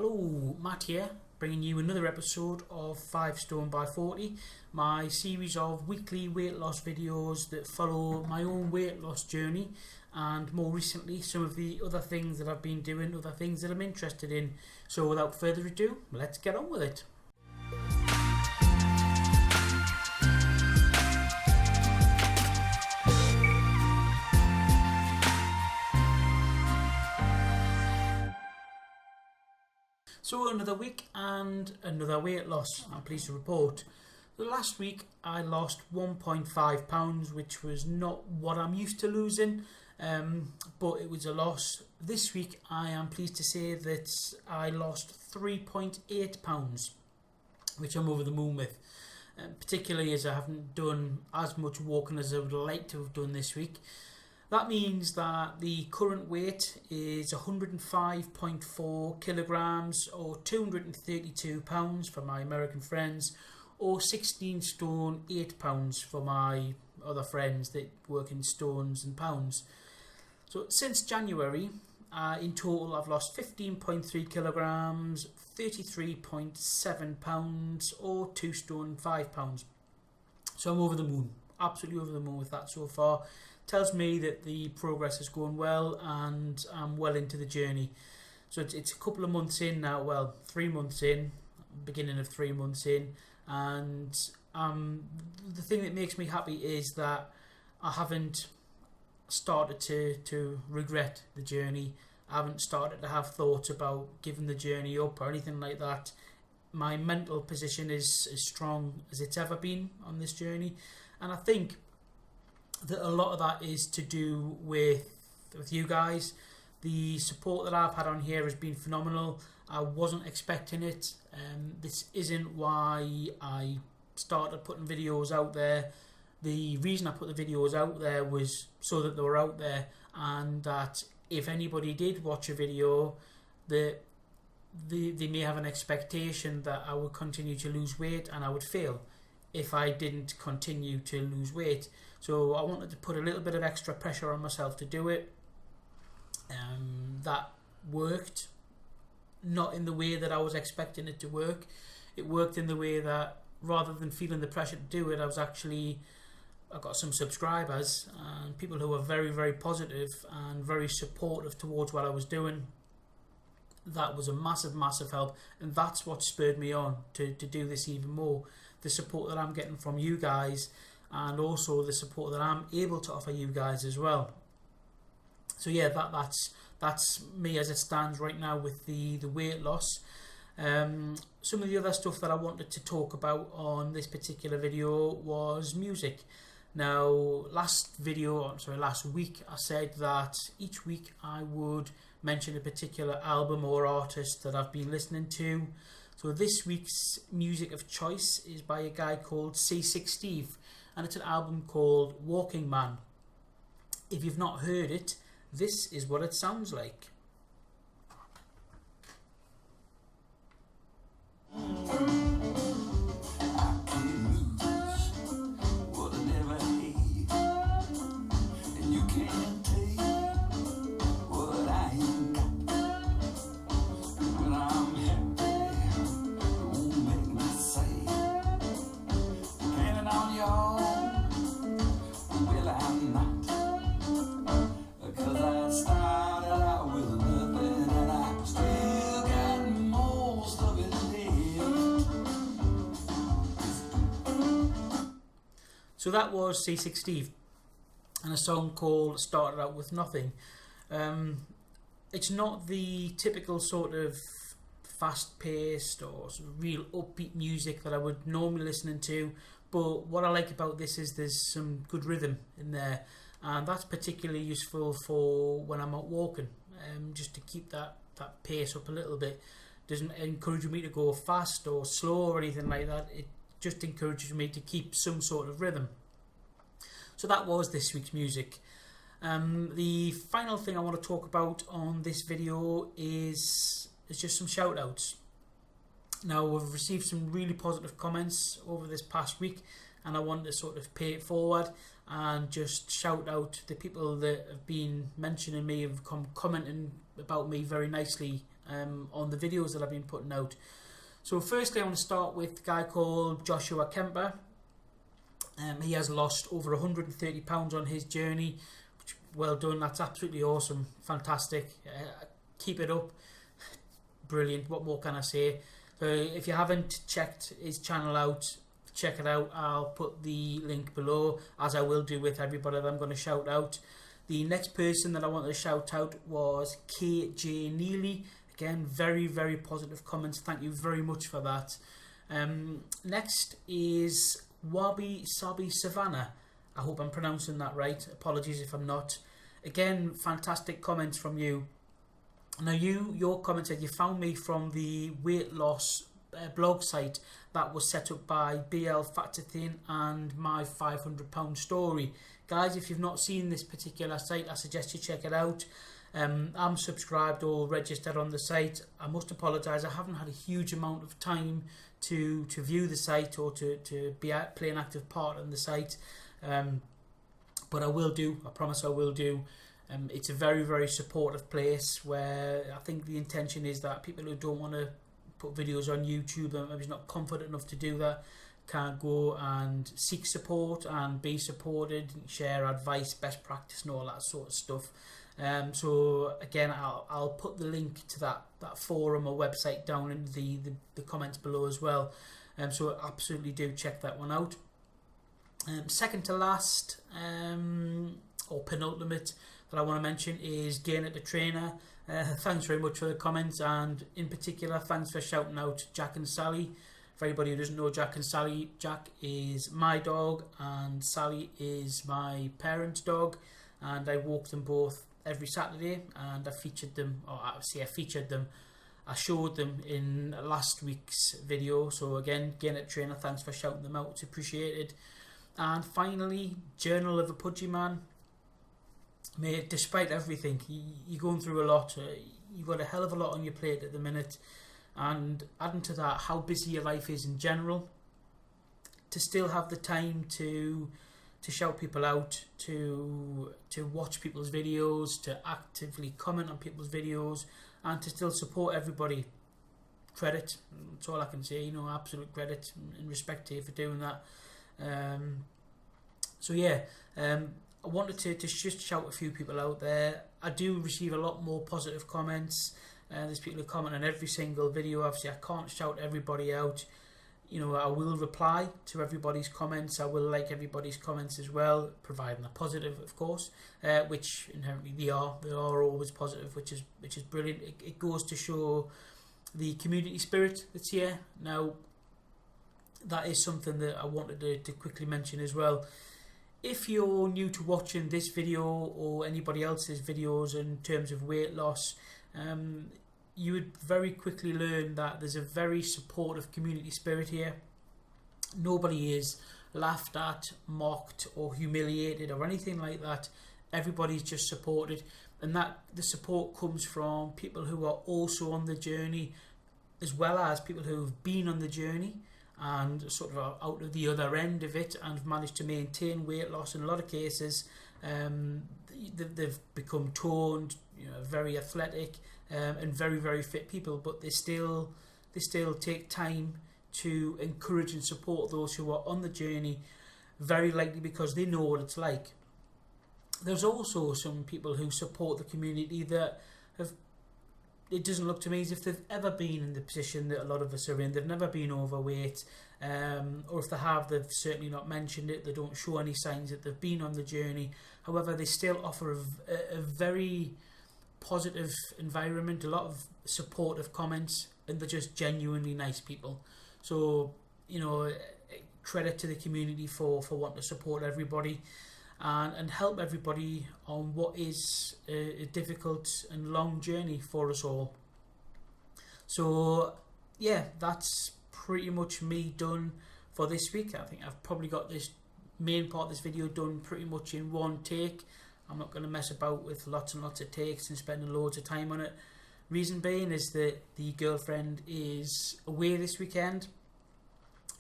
Hello, Matt here, bringing you another episode of 5 Stone by 40, my series of weekly weight loss videos that follow my own weight loss journey and more recently some of the other things that I've been doing, other things that I'm interested in. So without further ado, let's get on with it. So another week and another weight loss, I'm pleased to report. Last week I lost 1.5 pounds, which was not what I'm used to losing, but it was a loss. This week I am pleased to say that I lost 3.8 pounds, which I'm over the moon with, particularly as I haven't done as much walking as I would like to have done this week. That means that the current weight is 105.4 kilograms or 232 pounds for my American friends, or 16 stone 8 pounds for my other friends that work in stones and pounds. So since January, in total I've lost 15.3 kilograms, 33.7 pounds or 2 stone 5 pounds. So I'm over the moon, absolutely over the moon with that so far. Tells me that the progress is going well and I'm well into the journey. So it's a couple of months in now, well, 3 months in, beginning of 3 months in, and the thing that makes me happy is that I haven't started to regret the journey. I haven't started to have thoughts about giving the journey up or anything like that. My mental position is as strong as it's ever been on this journey, and I think that a lot of that is to do with you guys. The support that I've had on here has been phenomenal. I wasn't expecting it. This isn't why I started putting videos out there. The reason I put the videos out there was so that they were out there, and that if anybody did watch a video, they may have an expectation that I would continue to lose weight and I would fail if I didn't continue to lose weight. So I wanted to put a little bit of extra pressure on myself to do it. That worked, not in the way that I was expecting it to work. It worked in the way that rather than feeling the pressure to do it, I got some subscribers and people who were very, very positive and very supportive towards what I was doing. That was a massive, massive help, and that's what spurred me on to do this even more. The support that I'm getting from you guys, and also the support that I'm able to offer you guys as well. So yeah, that's me as it stands right now with the weight loss. Some of the other stuff that I wanted to talk about on this particular video was music. Now, last week I said that each week I would mention a particular album or artist that I've been listening to. So this week's music of choice is by a guy called C6 Steve, and it's an album called Walking Man. If you've not heard it, this is what it sounds like. So that was C6 Steve and a song called Started Out With Nothing. It's not the typical sort of fast-paced or sort of real upbeat music that I would normally listen to, but what I like about this is there's some good rhythm in there, and that's particularly useful for when I'm out walking, just to keep that pace up a little bit. Doesn't encourage me to go fast or slow or anything like that. It just encourages me to keep some sort of rhythm. So that was this week's music. The final thing I want to talk about on this video is just some shout outs. Now, we've received some really positive comments over this past week, and I want to sort of pay it forward and just shout out the people that have been mentioning me, have come commenting about me very nicely on the videos that I've been putting out. So firstly, I want to start with a guy called Joshua Kemper. He has lost over £130 on his journey. Which, well done, that's absolutely awesome, fantastic. Keep it up, brilliant. What more can I say? If you haven't checked his channel out, check it out. I'll put the link below, as I will do with everybody that I'm going to shout out. The next person that I wanted to shout out was KJ Neely. Again, very, very positive comments. Thank you very much for that. Next is WabiSabi Savannah. I hope I'm pronouncing that right. Apologies if I'm not. Again, fantastic comments from you. Now, your comment said you found me from the weight loss blog site that was set up by BL Fat to Thin and my £500 story. Guys, if you've not seen this particular site, I suggest you check it out. I'm subscribed or registered on the site. I must apologise, I haven't had a huge amount of time to view the site or to play an active part in the site, but I will do, I promise I will do. It's a very, very supportive place where I think the intention is that people who don't want to put videos on YouTube and maybe not confident enough to do that can go and seek support and be supported, share advice, best practice and all that sort of stuff. So again, I'll put the link to that forum or website down in the comments below as well. So absolutely do check that one out. Second to last, or penultimate, that I want to mention is Gainer the Trainer. Thanks very much for the comments, and in particular thanks for shouting out Jack and Sally. For anybody who doesn't know Jack and Sally, Jack is my dog and Sally is my parents' dog, and I walk them both every Saturday, and I featured them, I showed them in last week's video. So again, Gainer the Trainer, thanks for shouting them out, it's appreciated. And finally, Journal of a Pudgy Man. Mate, despite everything, you're going through a lot. You've got a hell of a lot on your plate at the minute, and adding to that how busy your life is in general, to still have the time to shout people out, to watch people's videos, to actively comment on people's videos, and to still support everybody. Credit, that's all I can say. Absolute credit and respect to you for doing that. So yeah, I wanted to just shout a few people out there. I do receive a lot more positive comments. There's people who comment on every single video. Obviously, I can't shout everybody out. I will reply to everybody's comments. I will like everybody's comments as well, providing they're positive, of course, which inherently they are. They are always positive, which is brilliant. It goes to show the community spirit that's here. Now, that is something that I wanted to quickly mention as well. If you're new to watching this video or anybody else's videos in terms of weight loss, you would very quickly learn that there's a very supportive community spirit here. Nobody is laughed at, mocked or humiliated or anything like that. Everybody's just supported, and that the support comes from people who are also on the journey, as well as people who have been on the journey and sort of out of the other end of it and managed to maintain weight loss. In a lot of cases, they've become toned, very athletic, and very, very fit people, but they still take time to encourage and support those who are on the journey, very likely because they know what it's like. There's also some people who support the community that have, it doesn't look to me as if they've ever been in the position that a lot of us are in. They've never been overweight, or if they have, they've certainly not mentioned it. They don't show any signs that they've been on the journey. However, they still offer a very positive environment, a lot of supportive comments, and they're just genuinely nice people. So, credit to the community for wanting to support everybody and help everybody on what is a difficult and long journey for us all. So yeah, that's pretty much me done for this week. I think I've probably got this main part of this video done pretty much in one take. I'm not going to mess about with lots and lots of takes and spending loads of time on it. Reason being is that the girlfriend is away this weekend.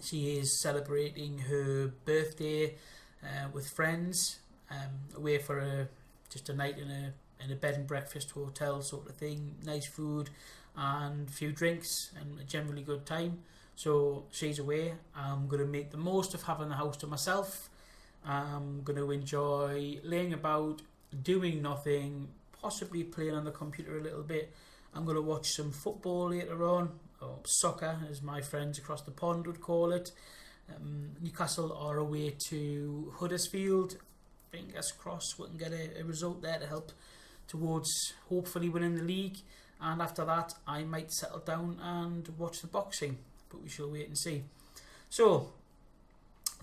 She is celebrating her birthday with friends, away for just a night in a bed and breakfast hotel sort of thing, nice food, and a few drinks and a generally good time. So she's away. I'm going to make the most of having the house to myself. I'm going to enjoy laying about, doing nothing, possibly playing on the computer a little bit. I'm going to watch some football later on, or soccer as my friends across the pond would call it. Newcastle are away to Huddersfield. Fingers crossed we can get a result there to help towards hopefully winning the league. And after that I might settle down and watch the boxing, but we shall wait and see. So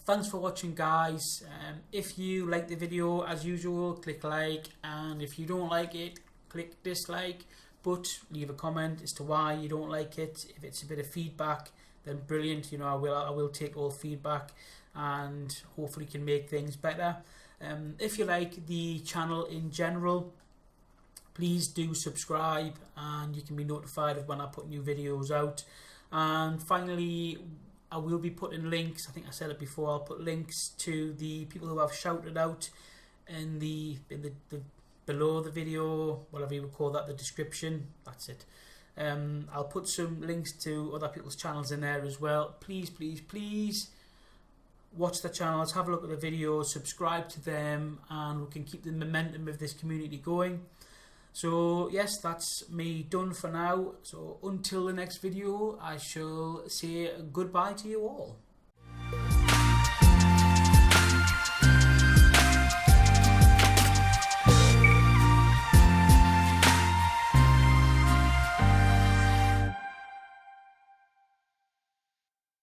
thanks for watching, guys. If you like the video, as usual, click like, and if you don't like it, click dislike, but leave a comment as to why you don't like it. If it's a bit of feedback, then brilliant. You know, I will take all feedback and hopefully can make things better. If you like the channel in general, please do subscribe, and you can be notified of when I put new videos out. And finally, I will be putting links, I think I said it before, I'll put links to the people who have shouted out in the below the video, whatever you would call that, the description, that's it. I'll put some links to other people's channels in there as well. Please, please, please watch the channels, have a look at the videos, subscribe to them, and we can keep the momentum of this community going. So yes, that's me done for now. So until the next video, I shall say goodbye to you all.